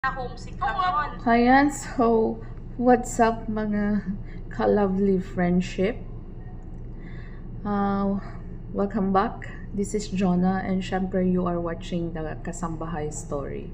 Homesick lang yun. Ayan, so what's up mga ka-lovely friendship? Welcome back. This is Jonah and syempre you are watching the Kasambahay story.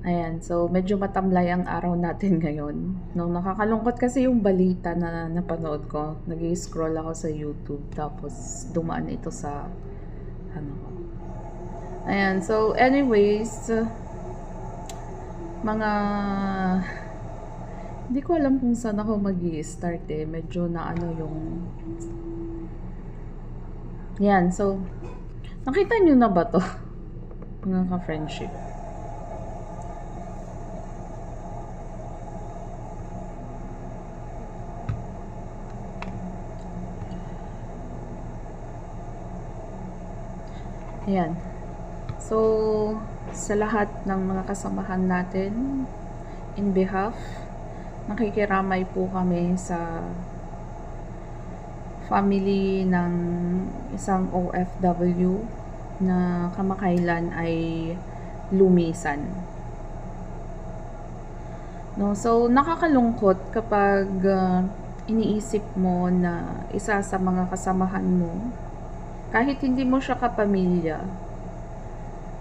Ayan, so medyo matamlay ang araw natin ngayon. No, nakakalungkot kasi yung balita na napanood ko. Nag-scroll ako sa YouTube tapos dumaan ito sa Ayan, so anyways, mga hindi ko alam kung saan ako mag-i-start medyo na yung yan, so nakita nyo na ba to mga ka-friendship? Yan, so sa lahat ng mga kasamahan natin, in behalf, nakikiramay po kami sa family ng isang OFW na kamakailan ay lumisan. No, so nakakalungkot kapag iniisip mo na isa sa mga kasamahan mo, kahit hindi mo siya kapamilya,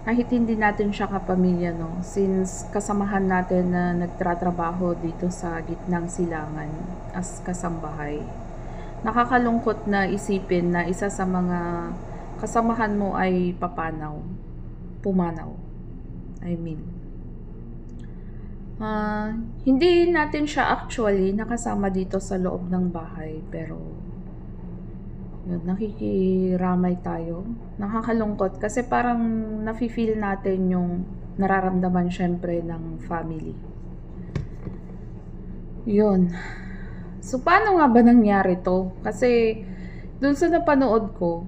kahit hindi natin siya kapamilya, no? Since kasamahan natin na nagtratrabaho dito sa gitnang silangan as kasambahay. Nakakalungkot na isipin na isa sa mga kasamahan mo ay pumanaw. Hindi natin siya actually nakasama dito sa loob ng bahay, pero yun, nakikiramay tayo. Nakakalungkot kasi parang nafe-feel natin yung nararamdaman syempre ng family. Yun. So, paano nga ba nangyari to? Kasi, dun sa napanood ko,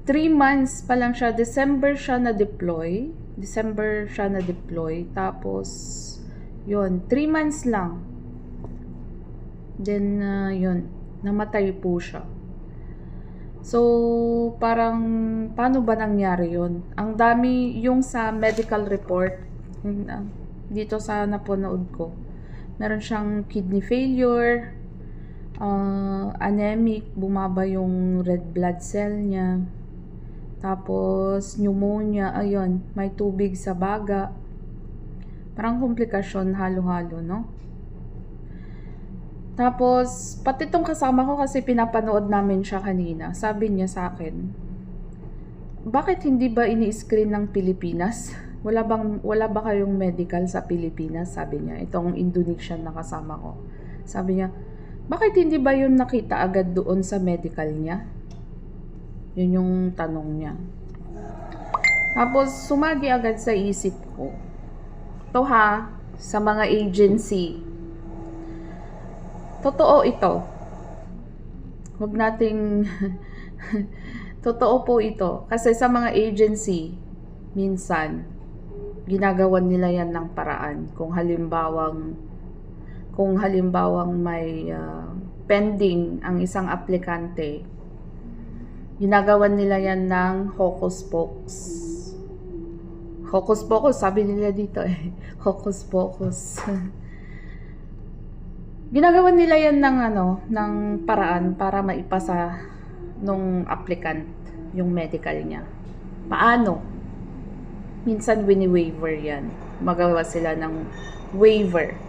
3 months pa lang siya, December siya na-deploy. Tapos, yun, 3 months lang. Then, yun, namatay po siya. So, parang, paano ba nangyari yun? Ang dami yung sa medical report, dito sa napanood ko. Meron siyang kidney failure, anemic, bumaba yung red blood cell niya. Tapos, pneumonia, ayun, may tubig sa baga. Parang komplikasyon, halo-halo, no? Tapos, pati itong kasama ko kasi pinapanood namin siya kanina. Sabi niya sa akin, bakit hindi ba ini-screen ng Pilipinas? Wala ba kayong medical sa Pilipinas? Sabi niya, itong Indonesian na kasama ko. Sabi niya, bakit hindi ba yun nakita agad doon sa medical niya? Yun yung tanong niya. Tapos, sumagi agad sa isip ko. Ito sa mga agency, totoo ito. Huwag nating totoo po ito. Kasi sa mga agency, minsan, ginagawan nila yan ng paraan. Kung halimbawang may pending ang isang aplikante, ginagawan nila yan ng hocus pocus. Hocus pocus, sabi nila dito hocus pocus. Ginagawa nila yan ng paraan para maipasa nung applicant yung medical niya. Paano? Minsan wini-waiver yan. Gumagawa sila ng waiver.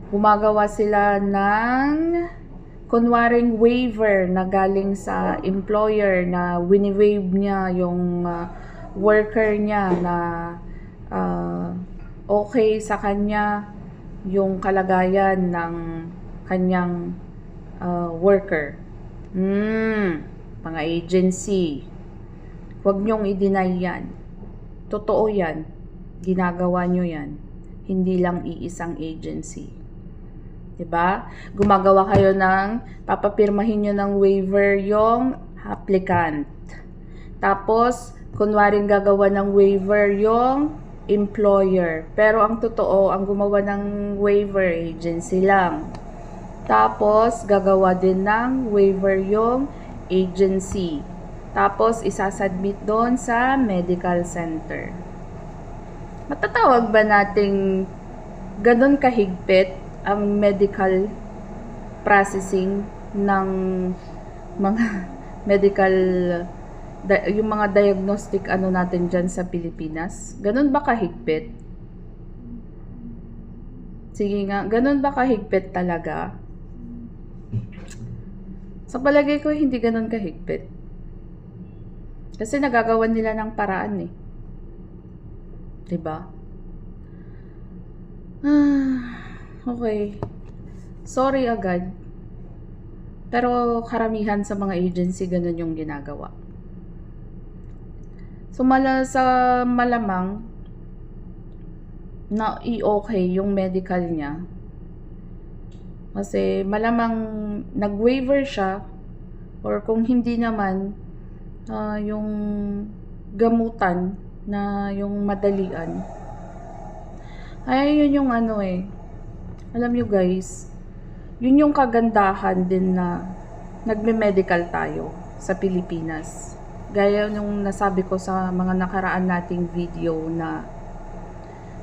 Gumagawa sila ng kunwaring waiver na galing sa employer na wini-waive niya yung worker niya na okay sa kanya yung kalagayan ng kanyang worker. Mga agency, huwag nyong i-deny yan. Totoo yan. Ginagawa nyo yan. Hindi lang iisang agency. Diba? Gumagawa kayo papapirmahin nyo ng waiver yung applicant. Tapos, kunwaring gagawa ng waiver yung employer. Pero ang totoo, ang gumawa ng waiver, agency lang. Tapos, gagawa din ng waiver yung agency. Tapos, isasubmit doon sa medical center. Matatawag ba nating ganun kahigpit ang medical processing ng mga medical yung mga diagnostic ano natin dyan sa Pilipinas? Ganun ba kahigpit? Sige nga, ganun ba kahigpit talaga? Sa palagay ko, hindi ganun kahigpit. Kasi nagagawan nila ng paraan eh. 'Di ba? Okay. Sorry agad. Pero karamihan sa mga agency ganun yung ginagawa. So sa malamang na i-okay yung medical niya. Kasi malamang nag-waiver siya, or kung hindi naman yung gamutan na yung madalian. Ay, yun yung ano eh. Alam nyo guys, yun yung kagandahan din na nagme-medical tayo sa Pilipinas. Gaya nung nasabi ko sa mga nakaraan nating video na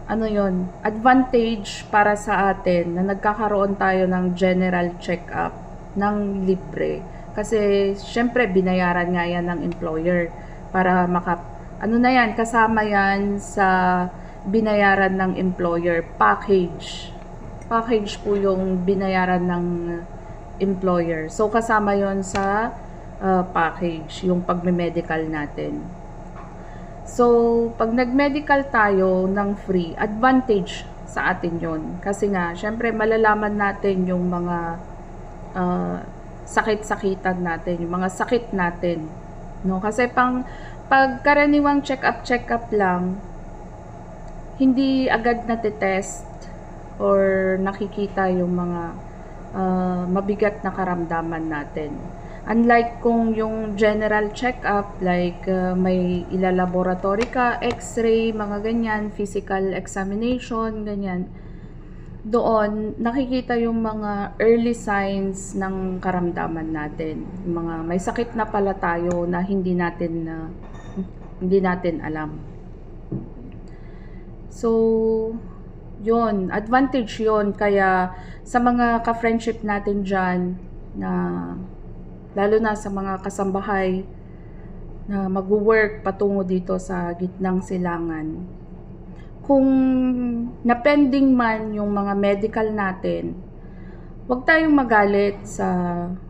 ano yon, advantage para sa atin na nagkakaroon tayo ng general check-up ng libre. Kasi syempre binayaran nga yan ng employer para ano na yan, kasama yan sa binayaran ng employer package. Package po yung binayaran ng employer. So kasama yon sa package, yung pagme-medical natin. So, pag nag-medical tayo ng free, advantage sa atin yon. Kasi nga, syempre, malalaman natin yung mga sakit-sakitan natin, yung mga sakit natin. No? Kasi pag karaniwang check-up lang, hindi agad natitest or nakikita yung mga mabigat na karamdaman natin. Unlike kung yung general check-up, like may ilalaboratory ka, x-ray, mga ganyan, physical examination, ganyan. Doon, nakikita yung mga early signs ng karamdaman natin. Yung mga may sakit na pala tayo na hindi natin alam. So, yun, advantage yun. Kaya sa mga ka-friendship natin dyan, na lalo na sa mga kasambahay na mag-work patungo dito sa gitnang silangan, kung napending man yung mga medical natin, huwag tayong magalit sa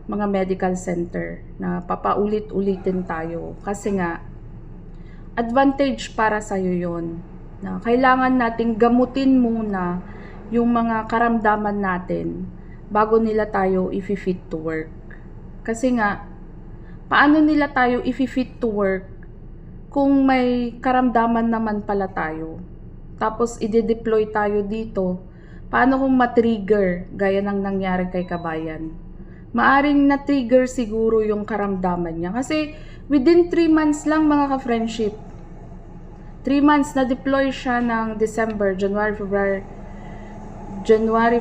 mga medical center na papaulit-ulitin tayo. Kasi nga, advantage para sa'yo yun. Na kailangan nating gamutin muna yung mga karamdaman natin bago nila tayo i-fit to work. Kasi nga, paano nila tayo i-fit to work kung may karamdaman naman pala tayo? Tapos i-deploy tayo dito. Paano kung ma-trigger gaya ng nangyari kay Kabayan? Maaring na-trigger siguro yung karamdaman niya. Kasi within 3 months lang mga ka-friendship. 3 months na deploy siya ng December, January,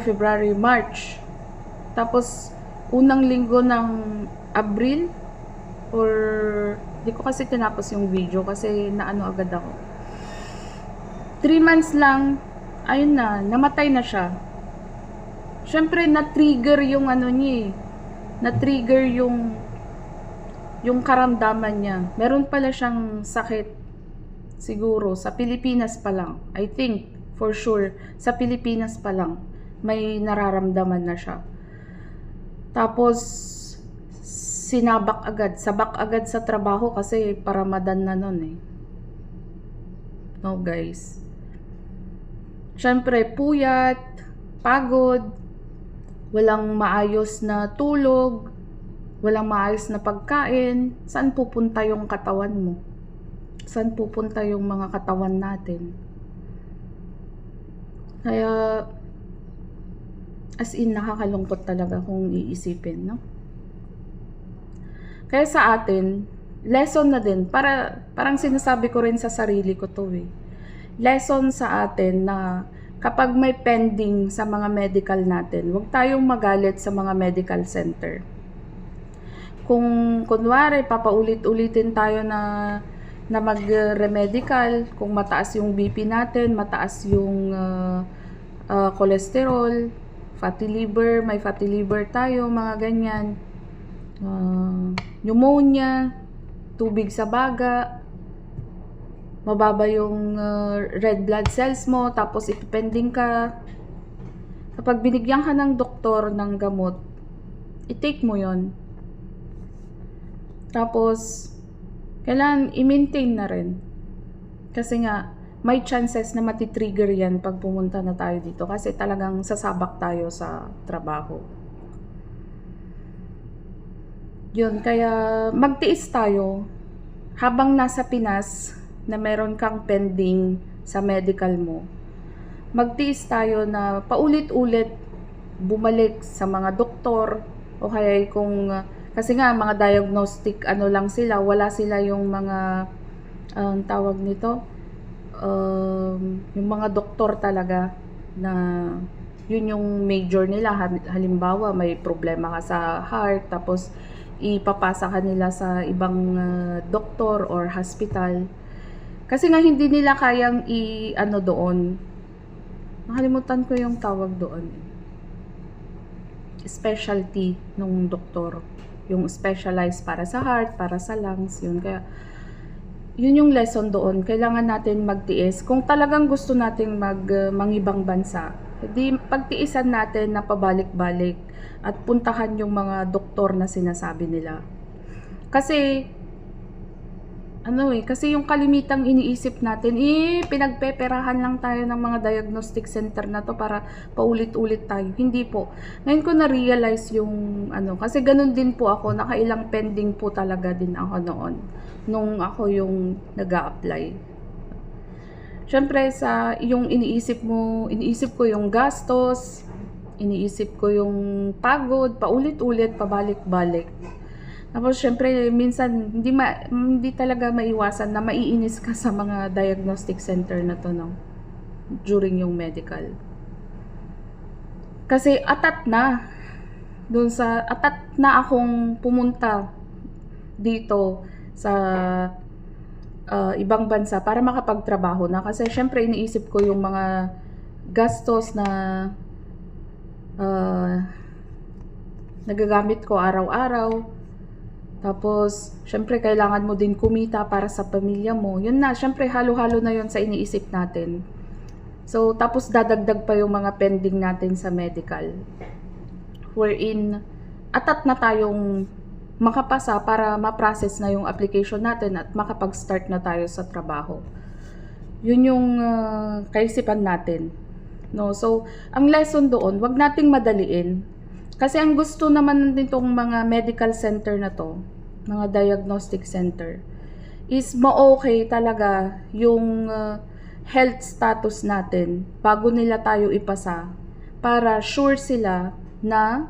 February, March. Tapos unang linggo ng Abril, or di ko kasi tinapos yung video kasi naano agad ako. 3 months lang, ayun na, namatay na siya. Syempre na-trigger yung ano niya, na-trigger yung karamdaman niya. Meron pala siyang sakit siguro sa Pilipinas pa lang. I think for sure sa Pilipinas pa lang may nararamdaman na siya. Tapos sabak agad sa trabaho kasi pa Ramadan na nun eh. No guys. Syempre puyat, pagod, walang maayos na tulog, walang maayos na pagkain. Saan pupunta yung katawan mo? Saan pupunta yung mga katawan natin? Kaya as in nakakalungkot talaga kung iisipin, no? Kaya sa atin, lesson na din, parang sinasabi ko rin sa sarili ko to eh. Lesson sa atin na kapag may pending sa mga medical natin, huwag tayong magalit sa mga medical center. Kung kunwari papaulit-ulitin tayo na na mag-remedical kung mataas yung BP natin, mataas yung cholesterol, fatty liver, may fatty liver tayo, mga ganyan. Pneumonia, tubig sa baga, mababa yung red blood cells mo, tapos ipipending ka. Kapag binigyan ka ng doktor ng gamot, i-take mo yon. Tapos, kailangan i-maintain na rin. Kasi nga, may chances na matitrigger yan pag pumunta na tayo dito. Kasi talagang sasabak tayo sa trabaho. Yun, kaya magtiis tayo habang nasa Pinas na meron kang pending sa medical mo. Magtiis tayo na paulit-ulit bumalik sa mga doktor o kaya kung kasi nga mga diagnostic ano lang sila, wala sila yung mga tawag nito yung mga doktor talaga na yun yung major nila. Halimbawa may problema ka sa heart, tapos ipapasa ka nila sa ibang doktor or hospital kasi nga hindi nila kayang i-ano doon. Nakalimutan ko yung tawag doon. Specialty nung doktor. Yung specialized para sa heart, para sa lungs, yun. Kaya, yun yung lesson doon. Kailangan natin magtiis. Kung talagang gusto natin mangibang bansa, hindi pagtiisan natin na pabalik-balik at puntahan yung mga doktor na sinasabi nila. Kasi, kasi yung kalimitang iniisip natin, pinagpeperahan lang tayo ng mga diagnostic center na to para paulit-ulit tayo. Hindi po. Ngayon ko na-realize yung, kasi ganun din po ako, nakailang pending po talaga din ako noon, nung ako yung nag-a-apply. Syempre, yung iniisip ko yung gastos, iniisip ko yung pagod, paulit-ulit, pabalik-balik. Tapos syempre minsan hindi talaga maiwasan na maiinis ka sa mga diagnostic center na to, no, during yung medical. Kasi atat na akong pumunta dito sa ibang bansa para makapagtrabaho na, kasi syempre iniisip ko yung mga gastos na nagagamit ko araw-araw. Tapos, syempre, kailangan mo din kumita para sa pamilya mo. Yun na, syempre, halo-halo na yun sa iniisip natin. So, tapos dadagdag pa yung mga pending natin sa medical. Wherein, atat na tayong makapasa para ma-process na yung application natin at makapag-start na tayo sa trabaho. Yun yung kaisipan natin. No? So, ang lesson doon, wag nating madaliin. Kasi ang gusto naman nitong mga medical center na to, mga diagnostic center, is ma-okay talaga yung health status natin bago nila tayo ipasa, para sure sila na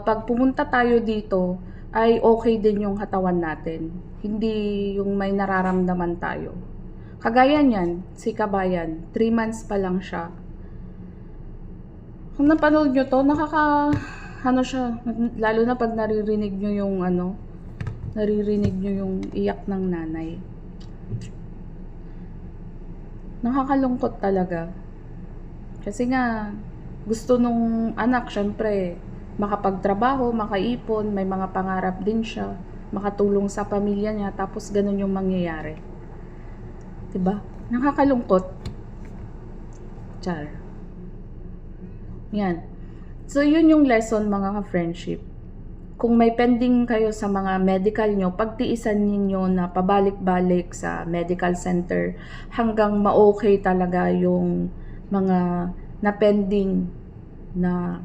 pag pumunta tayo dito ay okay din yung katawan natin, hindi yung may nararamdaman tayo. Kagaya niyan, si Kabayan, 3 months pa lang siya. Kung napanood nyo to, siya, lalo na pag naririnig nyo yung iyak ng nanay. Nakakalungkot talaga. Kasi nga, gusto nung anak, syempre, makapagtrabaho, makaipon, may mga pangarap din siya, makatulong sa pamilya niya, tapos ganun yung mangyayari. Diba? Nakakalungkot. Char. Yan. So, yun yung lesson, mga ka-friendship. Kung may pending kayo sa mga medical nyo, pagtiisan ninyo na pabalik-balik sa medical center hanggang ma-okay talaga yung mga na-pending na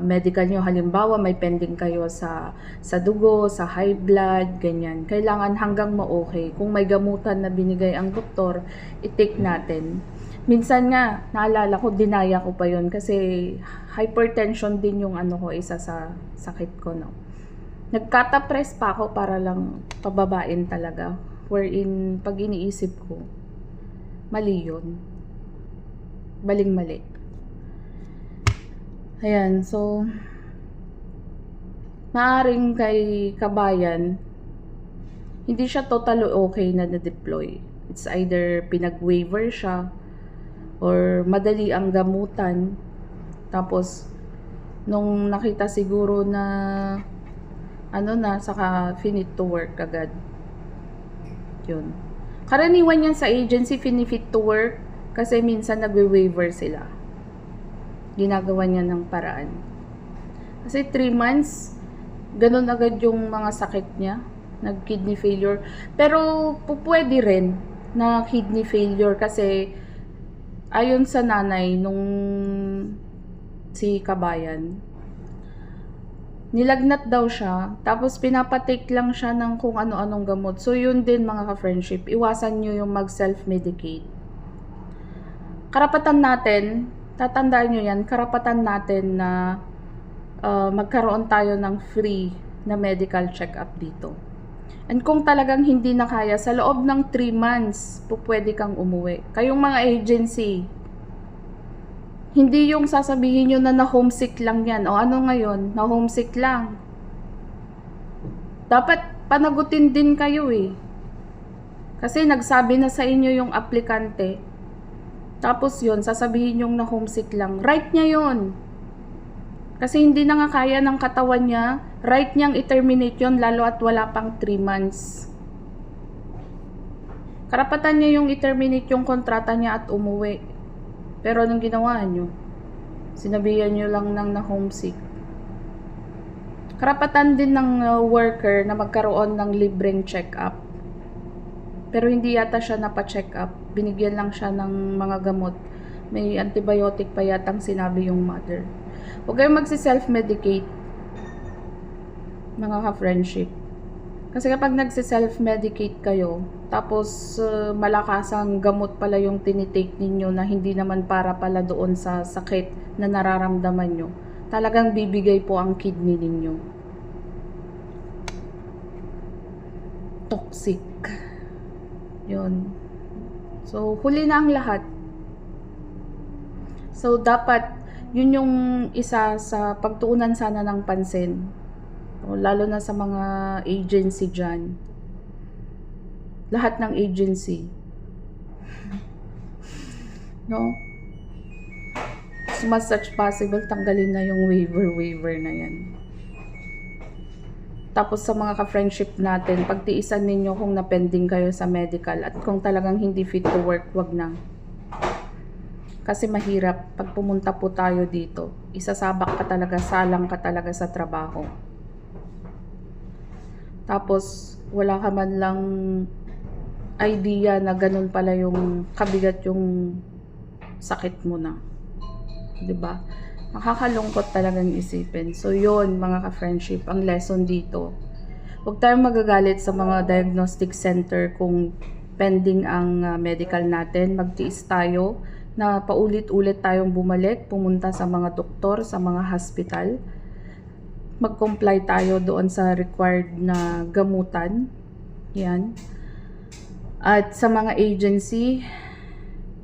medical nyo. Halimbawa, may pending kayo sa dugo, sa high blood, ganyan. Kailangan hanggang ma-okay. Kung may gamutan na binigay ang doktor, i-take natin. Minsan nga, naalala ko, dinaya ko pa yon kasi hypertension din yung isa sa sakit ko, no. Nagkata-press pa ako para lang pababain talaga. Wherein, pag iniisip ko, mali yun. Baling-mali. Ayan, so, maaring kay Kabayan, Hindi siya totally okay na na-deploy. It's either pinag-waiver siya or madali ang gamutan. Tapos, nung nakita siguro na saka finit to work agad. Yun. Karaniwan yan sa agency, finit to work kasi minsan nagwe-waiver sila. Ginagawa niya ng paraan. Kasi 3 months, ganun agad yung mga sakit niya. Nag-kidney failure. Pero pwede rin na kidney failure kasi ayon sa nanay nung si Kabayan, nilagnat daw siya, tapos pinapatake lang siya ng kung ano-anong gamot. So yun din mga ka-friendship, iwasan nyo yung mag-self-medicate. Karapatan natin, tatandaan nyo yan, karapatan natin na magkaroon tayo ng free na medical check-up dito. And kung talagang hindi na kaya, sa loob ng 3 months, pwede kang umuwi. Kayong mga agency, hindi yung sasabihin nyo na na-homesick lang yan. O ano ngayon? Na-homesick lang. Dapat panagutin din kayo eh. Kasi nagsabi na sa inyo yung aplikante. Tapos yun, sasabihin yung na-homesick lang. Right niya yun. Kasi hindi na nga kaya ng katawan niya. Right niyang i-terminate yun lalo at wala pang 3 months. Karapatan niya yung i-terminate yung kontrata niya at umuwi. Pero anong ginawa nyo? Sinabihan nyo lang ng na-homesick. Karapatan din ng worker na magkaroon ng libreng check-up. Pero hindi yata siya napa-check up. Binigyan lang siya ng mga gamot. May antibiotic pa yatang sinabi yung mother. Huwag kayong magsi-self-medicate, mga ka-friendship. Kasi kapag nagsi-self-medicate kayo, tapos malakasang gamot pala yung tinitake ninyo na hindi naman para pala doon sa sakit na nararamdaman nyo, talagang bibigay po ang kidney ninyo. Toxic. Yun. So, huli na ang lahat. So, dapat, yun yung isa sa pagtuunan sana ng pansin. O, lalo na sa mga agency dyan. Lahat ng agency. No? As much as possible, tanggalin na yung waiver na yan. Tapos sa mga ka-friendship natin, pagtiisan ninyo kung napending kayo sa medical at kung talagang hindi fit to work, wag na. Kasi mahirap pag pumunta po tayo dito. Isasabak ka talaga, salang ka talaga sa trabaho. Tapos wala ka man lang idea na ganun pala yung kabigat yung sakit mo na. 'Di ba? Nakakalungkot talagang isipin. So yun mga ka-friendship, ang lesson dito. Huwag tayong magagalit sa mga diagnostic center kung pending ang medical natin. Magtiis tayo na paulit-ulit tayong bumalik, pumunta sa mga doktor, sa mga hospital. Mag-comply tayo doon sa required na gamutan. Yan. At sa mga agency,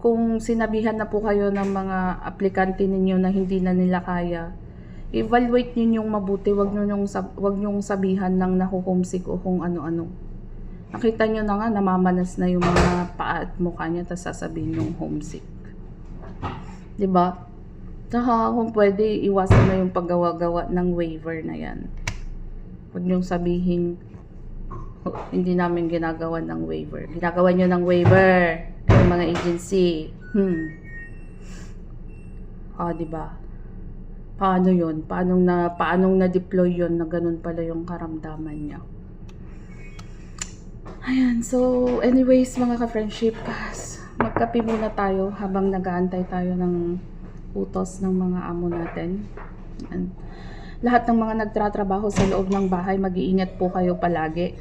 kung sinabihan na po kayo ng mga aplikante ninyo na hindi na nila kaya, evaluate niyo yung mabuti, wag nyong sabihan ng nahuhomesick o kung ano-ano. Nakita nyo na nga, namamanas na yung mga paa at mukha niya, tapos sasabihin yung homesick. 'Di ba? Saka kung pwede, iwasan na yung paggawa-gawa ng waiver na yan. Huwag nyong sabihin, hindi namin ginagawa ng waiver. Ginagawa nyo ng waiver, yung mga agency. Diba? Paano yun? Paanong na-deploy yun na ganun pala yung karamdaman niya? Ayan, so anyways mga ka-friendship, magkape muna tayo habang nag-aantay tayo ng utos ng mga amo natin. And lahat ng mga nagtatrabaho sa loob ng bahay, mag-iingat po kayo palagi.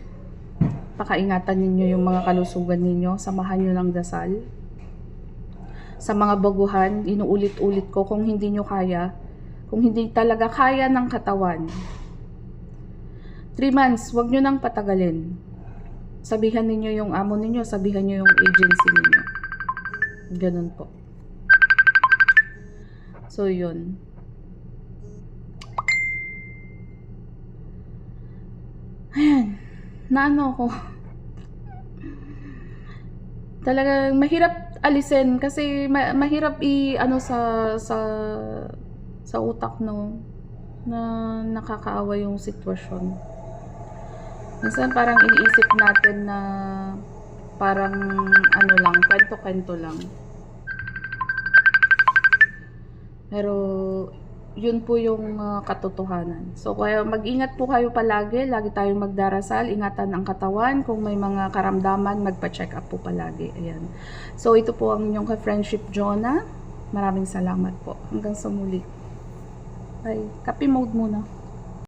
Pakaingatan ninyo yung mga kalusugan ninyo, samahan nyo ng dasal. Sa mga baguhan, inuulit-ulit ko, kung hindi nyo kaya, kung hindi talaga kaya ng katawan, 3 months, wag nyo nang patagalin. Sabihan ninyo yung amo ninyo, sabihan nyo yung agency ninyo. Ganun po. So, yun. Ayan. Naano ako. Talagang mahirap alisin kasi mahirap ano sa utak, no, na nakakaawa yung sitwasyon. Minsan parang iniisip natin na parang ano lang, kwento-kwento lang. Pero yun po yung katotohanan. So kaya mag-ingat po kayo palagi, lagi tayong magdarasal, ingatan ang katawan, kung may mga karamdaman, magpa-check up po palagi. Ayan. So ito po ang inyong ka-friendship Jonah. Maraming salamat po. Hanggang sa muli. Bye. Copy mode muna.